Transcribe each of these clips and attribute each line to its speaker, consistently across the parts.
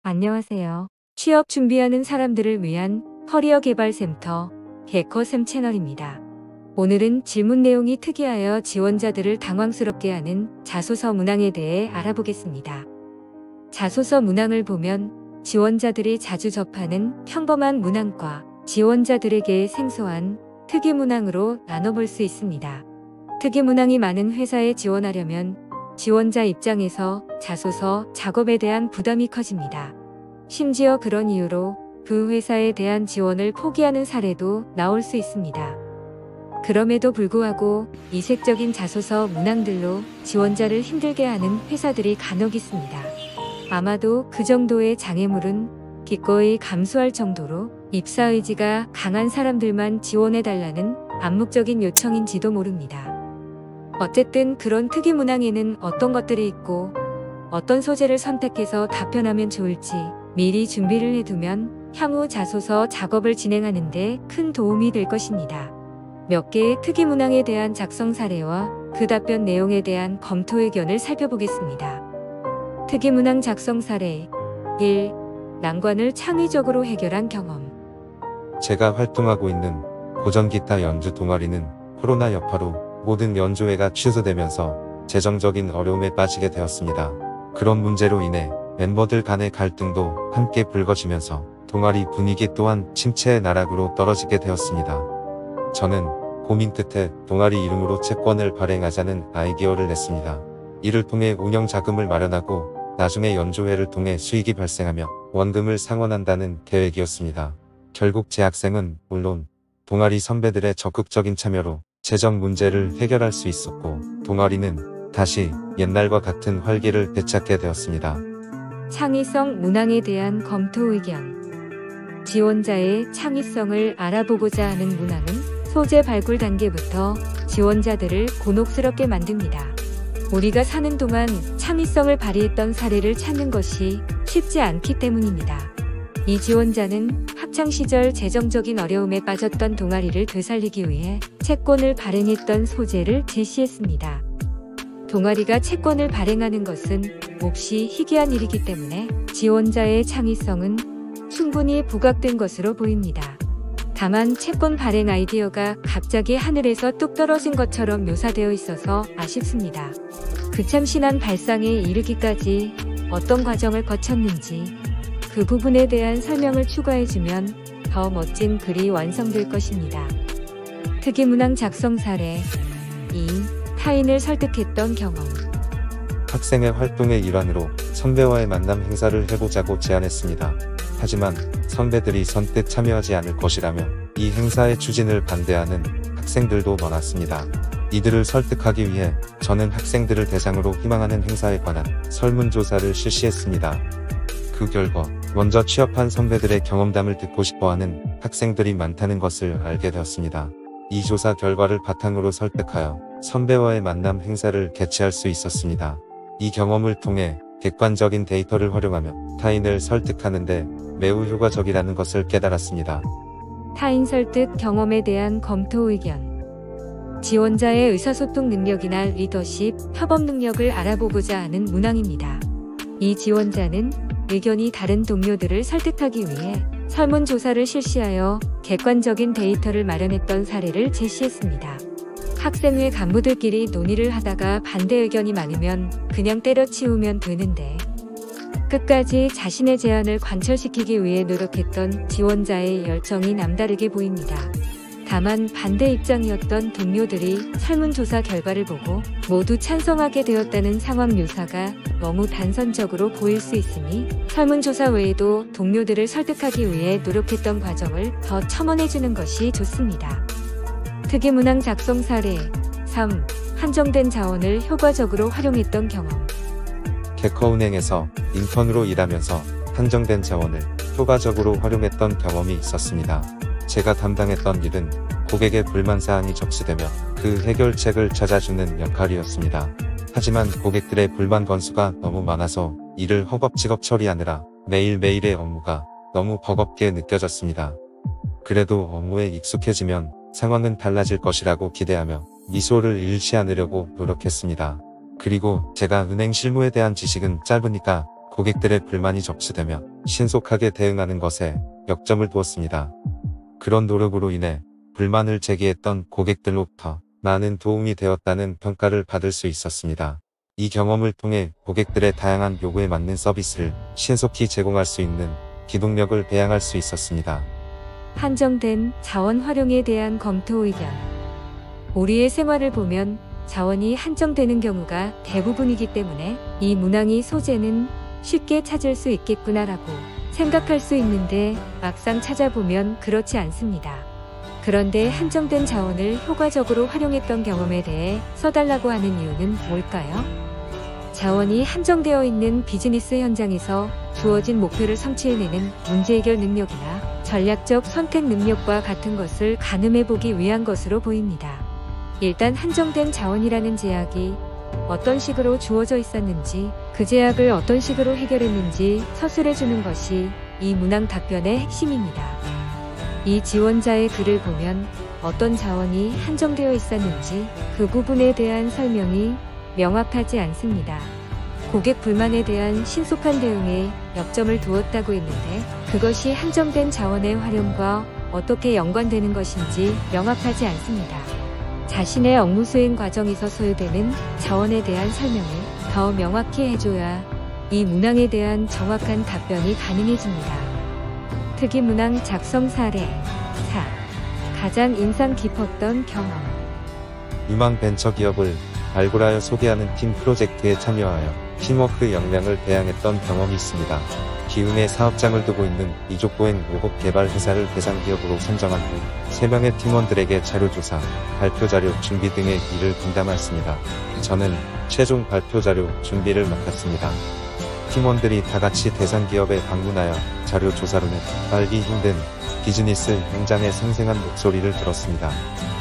Speaker 1: 안녕하세요. 취업 준비하는 사람들을 위한 커리어 개발 센터 개커쌤 채널입니다. 오늘은 질문 내용이 특이하여 지원자들을 당황스럽게 하는 자소서 문항에 대해 알아보겠습니다. 자소서 문항을 보면 지원자들이 자주 접하는 평범한 문항과 지원자들에게 생소한 특이 문항으로 나눠볼 수 있습니다. 특이 문항이 많은 회사에 지원하려면 지원자 입장에서 자소서 작업에 대한 부담이 커집니다. 심지어 그런 이유로 그 회사에 대한 지원을 포기하는 사례도 나올 수 있습니다. 그럼에도 불구하고 이색적인 자소서 문항들로 지원자를 힘들게 하는 회사들이 간혹 있습니다. 아마도 그 정도의 장애물은 기꺼이 감수할 정도로 입사 의지가 강한 사람들만 지원해달라는 암묵적인 요청인지도 모릅니다. 어쨌든 그런 특이 문항에는 어떤 것들이 있고 어떤 소재를 선택해서 답변하면 좋을지 미리 준비를 해두면 향후 자소서 작업을 진행하는 데 큰 도움이 될 것입니다. 몇 개의 특이 문항에 대한 작성 사례와 그 답변 내용에 대한 검토 의견을 살펴보겠습니다. 특이 문항 작성 사례 1. 난관을 창의적으로 해결한 경험.
Speaker 2: 제가 활동하고 있는 고전기타 연주 동아리는 코로나 여파로 모든 연주회가 취소되면서 재정적인 어려움에 빠지게 되었습니다. 그런 문제로 인해 멤버들 간의 갈등도 함께 불거지면서 동아리 분위기 또한 침체의 나락으로 떨어지게 되었습니다. 저는 고민 끝에 동아리 이름으로 채권을 발행하자는 아이디어를 냈습니다. 이를 통해 운영 자금을 마련하고 나중에 연주회를 통해 수익이 발생하며 원금을 상환한다는 계획이었습니다. 결국 제 학생은 물론 동아리 선배들의 적극적인 참여로 재정 문제를 해결할 수 있었고 동아리는 다시 옛날과 같은 활기를 되찾게 되었습니다.
Speaker 1: 창의성 문항에 대한 검토 의견. 지원자의 창의성을 알아보고자 하는 문항은 소재 발굴 단계부터 지원자들을 곤혹스럽게 만듭니다. 우리가 사는 동안 창의성을 발휘했던 사례를 찾는 것이 쉽지 않기 때문입니다. 이 지원자는 학창시절 재정적인 어려움에 빠졌던 동아리를 되살리기 위해 채권을 발행했던 소재를 제시했습니다. 동아리가 채권을 발행하는 것은 몹시 희귀한 일이기 때문에 지원자의 창의성은 충분히 부각된 것으로 보입니다. 다만 채권 발행 아이디어가 갑자기 하늘에서 뚝 떨어진 것처럼 묘사되어 있어서 아쉽습니다. 그 참신한 발상에 이르기까지 어떤 과정을 거쳤는지 그 부분에 대한 설명을 추가해주면 더 멋진 글이 완성될 것입니다. 특이 문항 작성 사례 2. 타인을 설득했던 경험.
Speaker 2: 학생의 활동의 일환으로 선배와의 만남 행사를 해보자고 제안했습니다. 하지만 선배들이 선뜻 참여하지 않을 것이라며 이 행사의 추진을 반대하는 학생들도 많았습니다. 이들을 설득하기 위해 저는 학생들을 대상으로 희망하는 행사에 관한 설문조사를 실시했습니다. 그 결과 먼저 취업한 선배들의 경험담을 듣고 싶어하는 학생들이 많다는 것을 알게 되었습니다. 이 조사 결과를 바탕으로 설득하여 선배와의 만남 행사를 개최할 수 있었습니다. 이 경험을 통해 객관적인 데이터를 활용하며 타인을 설득하는 데 매우 효과적이라는 것을 깨달았습니다.
Speaker 1: 타인 설득 경험에 대한 검토 의견. 지원자의 의사소통 능력이나 리더십, 협업 능력을 알아보고자 하는 문항입니다. 이 지원자는 의견이 다른 동료들을 설득하기 위해 설문조사를 실시하여 객관적인 데이터를 마련했던 사례를 제시했습니다. 학생회 간부들끼리 논의를 하다가 반대 의견이 많으면 그냥 때려치우면 되는데 끝까지 자신의 제안을 관철시키기 위해 노력했던 지원자의 열정이 남다르게 보입니다. 다만 반대 입장이었던 동료들이 설문조사 결과를 보고 모두 찬성하게 되었다는 상황 묘사가 너무 단선적으로 보일 수 있으니 설문조사 외에도 동료들을 설득하기 위해 노력했던 과정을 더 첨언해주는 것이 좋습니다. 특이 문항 작성 사례 3. 한정된 자원을 효과적으로 활용했던 경험.
Speaker 2: 개커은행에서 인턴으로 일하면서 한정된 자원을 효과적으로 활용했던 경험이 있었습니다. 제가 담당했던 일은 고객의 불만사항이 접수되며 그 해결책을 찾아주는 역할이었습니다. 하지만 고객들의 불만 건수가 너무 많아서 이를 허겁지겁 처리하느라 매일매일의 업무가 너무 버겁게 느껴졌습니다. 그래도 업무에 익숙해지면 상황은 달라질 것이라고 기대하며 미소를 잃지 않으려고 노력했습니다. 그리고 제가 은행 실무에 대한 지식은 짧으니까 고객들의 불만이 접수되며 신속하게 대응하는 것에 역점을 두었습니다. 그런 노력으로 인해 불만을 제기했던 고객들로부터 많은 도움이 되었다는 평가를 받을 수 있었습니다. 이 경험을 통해 고객들의 다양한 요구에 맞는 서비스를 신속히 제공할 수 있는 기동력을 배양할 수 있었습니다.
Speaker 1: 한정된 자원 활용에 대한 검토 의견. 우리의 생활을 보면 자원이 한정되는 경우가 대부분이기 때문에 이 문항이 소재는 쉽게 찾을 수 있겠구나라고 생각할 수 있는데 막상 찾아보면 그렇지 않습니다. 그런데 한정된 자원을 효과적으로 활용했던 경험에 대해 써달라고 하는 이유는 뭘까요? 자원이 한정되어 있는 비즈니스 현장에서 주어진 목표를 성취해내는 문제 해결 능력이나 전략적 선택 능력과 같은 것을 가늠해보기 위한 것으로 보입니다. 일단 한정된 자원이라는 제약이 어떤 식으로 주어져 있었는지, 그 제약을 어떤 식으로 해결했는지 서술해주는 것이 이 문항 답변의 핵심입니다. 이 지원자의 글을 보면 어떤 자원이 한정되어 있었는지 그 부분에 대한 설명이 명확하지 않습니다. 고객 불만에 대한 신속한 대응에 역점을 두었다고 했는데 그것이 한정된 자원의 활용과 어떻게 연관되는 것인지 명확하지 않습니다. 자신의 업무 수행 과정에서 소요되는 자원에 대한 설명을 더 명확히 해줘야 이 문항에 대한 정확한 답변이 가능해집니다. 특이 문항 작성 사례 4. 가장 인상 깊었던 경험.
Speaker 2: 유망 벤처기업을 발굴하여 소개하는 팀 프로젝트에 참여하여 팀워크 역량을 배양했던 경험이 있습니다. 기흥에 사업장을 두고 있는 이족보행 로봇 개발 회사를 대상 기업으로 선정한 후 3명의 팀원들에게 자료조사, 발표자료 준비 등의 일을 분담하였습니다. 저는 최종 발표자료 준비를 맡았습니다. 팀원들이 다같이 대상 기업에 방문하여 자료조사로는 알기 힘든 비즈니스 현장의 생생한 목소리를 들었습니다.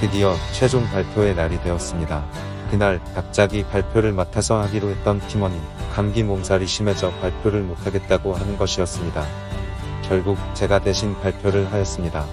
Speaker 2: 드디어 최종 발표의 날이 되었습니다. 그날 갑자기 발표를 맡아서 하기로 했던 팀원이 감기 몸살이 심해져 발표를 못하겠다고 하는 것이었습니다. 결국 제가 대신 발표를 하였습니다.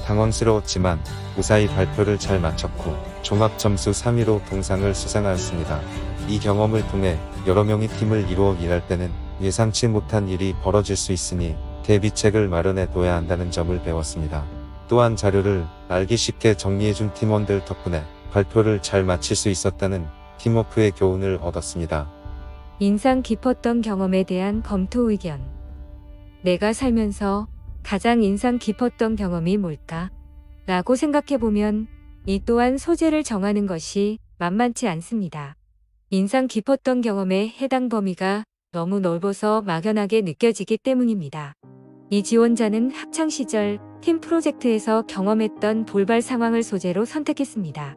Speaker 2: 당황스러웠지만 무사히 발표를 잘 마쳤고 종합점수 3위로 동상을 수상하였습니다. 이 경험을 통해 여러 명이 팀을 이루어 일할 때는 예상치 못한 일이 벌어질 수 있으니 대비책을 마련해 둬야 한다는 점을 배웠습니다. 또한 자료를 알기 쉽게 정리해준 팀원들 덕분에 발표를 잘 마칠 수 있었다는 팀워크의 교훈을 얻었습니다.
Speaker 1: 인상 깊었던 경험에 대한 검토 의견. 내가 살면서 가장 인상 깊었던 경험이 뭘까? 라고 생각해보면 이 또한 소재를 정하는 것이 만만치 않습니다. 인상 깊었던 경험의 해당 범위가 너무 넓어서 막연하게 느껴지기 때문입니다. 이 지원자는 학창시절 팀 프로젝트에서 경험했던 돌발 상황을 소재로 선택했습니다.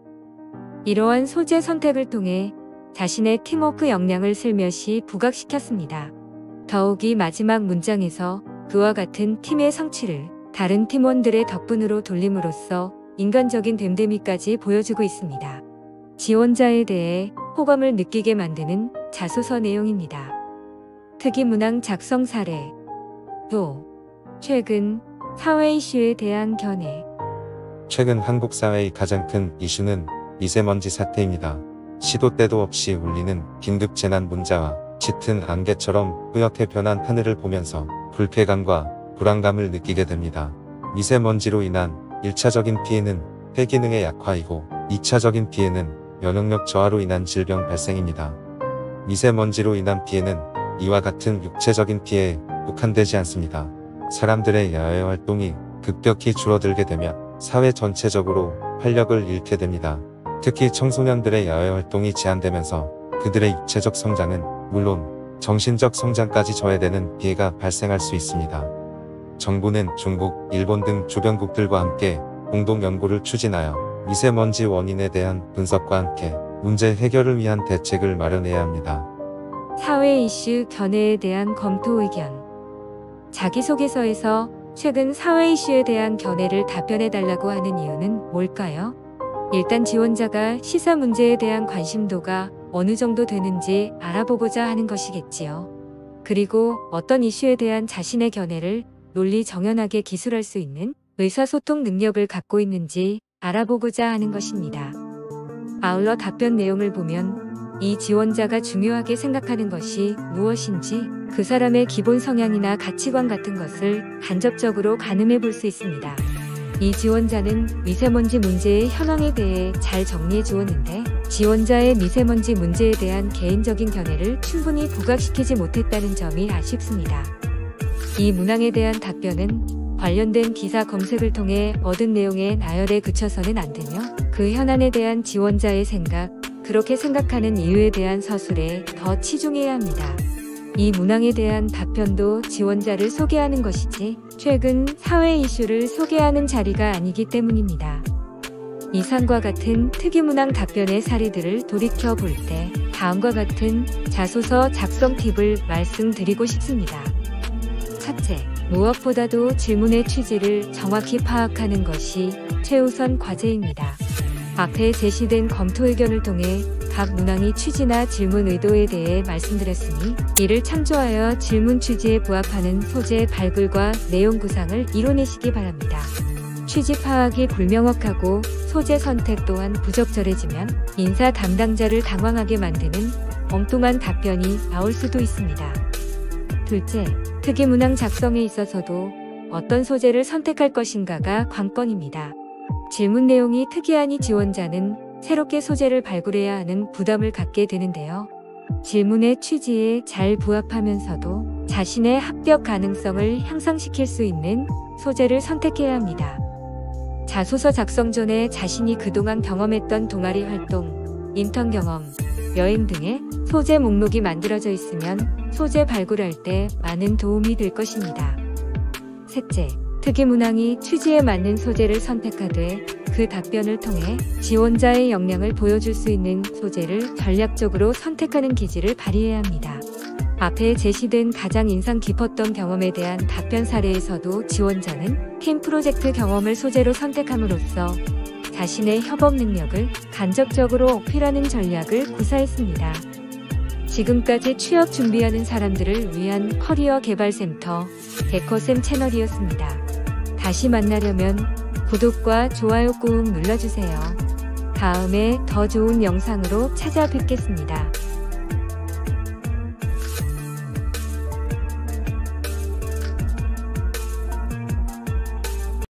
Speaker 1: 이러한 소재 선택을 통해 자신의 팀워크 역량을 슬며시 부각시켰습니다. 더욱이 마지막 문장에서 그와 같은 팀의 성취를 다른 팀원들의 덕분으로 돌림으로써 인간적인 됨됨이까지 보여주고 있습니다. 지원자에 대해 호감을 느끼게 만드는 자소서 내용입니다. 특이 문항 작성 사례. 또 최근 사회 이슈에 대한 견해.
Speaker 2: 최근 한국 사회의 가장 큰 이슈는 미세먼지 사태입니다. 시도 때도 없이 울리는 긴급 재난 문자와 짙은 안개처럼 뿌옇게 변한 하늘을 보면서 불쾌감과 불안감을 느끼게 됩니다. 미세먼지로 인한 1차적인 피해는 폐기능의 약화이고 2차적인 피해는 면역력 저하로 인한 질병 발생입니다. 미세먼지로 인한 피해는 이와 같은 육체적인 피해에 국한되지 않습니다. 사람들의 야외 활동이 급격히 줄어들게 되면 사회 전체적으로 활력을 잃게 됩니다. 특히 청소년들의 야외 활동이 제한되면서 그들의 육체적 성장은 물론 정신적 성장까지 저해되는 피해가 발생할 수 있습니다. 정부는 중국, 일본 등 주변국들과 함께 공동 연구를 추진하여 미세먼지 원인에 대한 분석과 함께 문제 해결을 위한 대책을 마련해야 합니다.
Speaker 1: 사회 이슈 견해에 대한 검토 의견. 자기소개서에서 최근 사회 이슈에 대한 견해를 답변해달라고 하는 이유는 뭘까요? 일단 지원자가 시사 문제에 대한 관심도가 어느 정도 되는지 알아보고자 하는 것이겠지요. 그리고 어떤 이슈에 대한 자신의 견해를 논리 정연하게 기술할 수 있는 의사소통 능력을 갖고 있는지 알아보고자 하는 것입니다. 아울러 답변 내용을 보면 이 지원자가 중요하게 생각하는 것이 무엇인지 그 사람의 기본 성향이나 가치관 같은 것을 간접적으로 가늠해 볼 수 있습니다. 이 지원자는 미세먼지 문제의 현황에 대해 잘 정리해 주었는데 지원자의 미세먼지 문제에 대한 개인적인 견해를 충분히 부각시키지 못했다는 점이 아쉽습니다. 이 문항에 대한 답변은 관련된 기사 검색을 통해 얻은 내용에 나열에 그쳐서는 안 되며 그 현안에 대한 지원자의 생각, 그렇게 생각하는 이유에 대한 서술에 더 치중해야 합니다. 이 문항에 대한 답변도 지원자를 소개하는 것이지 최근 사회 이슈를 소개하는 자리가 아니기 때문입니다. 이상과 같은 특이문항 답변의 사례들을 돌이켜 볼 때 다음과 같은 자소서 작성 팁을 말씀드리고 싶습니다. 첫째, 무엇보다도 질문의 취지를 정확히 파악하는 것이 최우선 과제입니다. 앞에 제시된 검토 의견을 통해 각 문항의 취지나 질문 의도에 대해 말씀드렸으니 이를 참조하여 질문 취지에 부합하는 소재 발굴과 내용 구상을 이뤄내시기 바랍니다. 취지 파악이 불명확하고 소재 선택 또한 부적절해지면 인사 담당자를 당황하게 만드는 엉뚱한 답변이 나올 수도 있습니다. 둘째, 특이문항 작성에 있어서도 어떤 소재를 선택할 것인가가 관건입니다. 질문 내용이 특이하니 지원자는 새롭게 소재를 발굴해야 하는 부담을 갖게 되는데요. 질문의 취지에 잘 부합하면서도 자신의 합격 가능성을 향상시킬 수 있는 소재를 선택해야 합니다. 자소서 작성 전에 자신이 그동안 경험했던 동아리 활동, 인턴 경험, 여행 등의 소재 목록이 만들어져 있으면 소재 발굴할 때 많은 도움이 될 것입니다. 셋째, 특이문항이 취지에 맞는 소재를 선택하되 그 답변을 통해 지원자의 역량을 보여줄 수 있는 소재를 전략적으로 선택하는 기질을 발휘해야 합니다. 앞에 제시된 가장 인상 깊었던 경험에 대한 답변 사례에서도 지원자는 팀 프로젝트 경험을 소재로 선택함으로써 자신의 협업 능력을 간접적으로 어필하는 전략을 구사했습니다. 지금까지 취업 준비하는 사람들을 위한 커리어 개발센터 개커쌤 채널이었습니다. 다시 만나려면 구독과 좋아요 꾹 눌러주세요. 다음에 더 좋은 영상으로 찾아뵙겠습니다.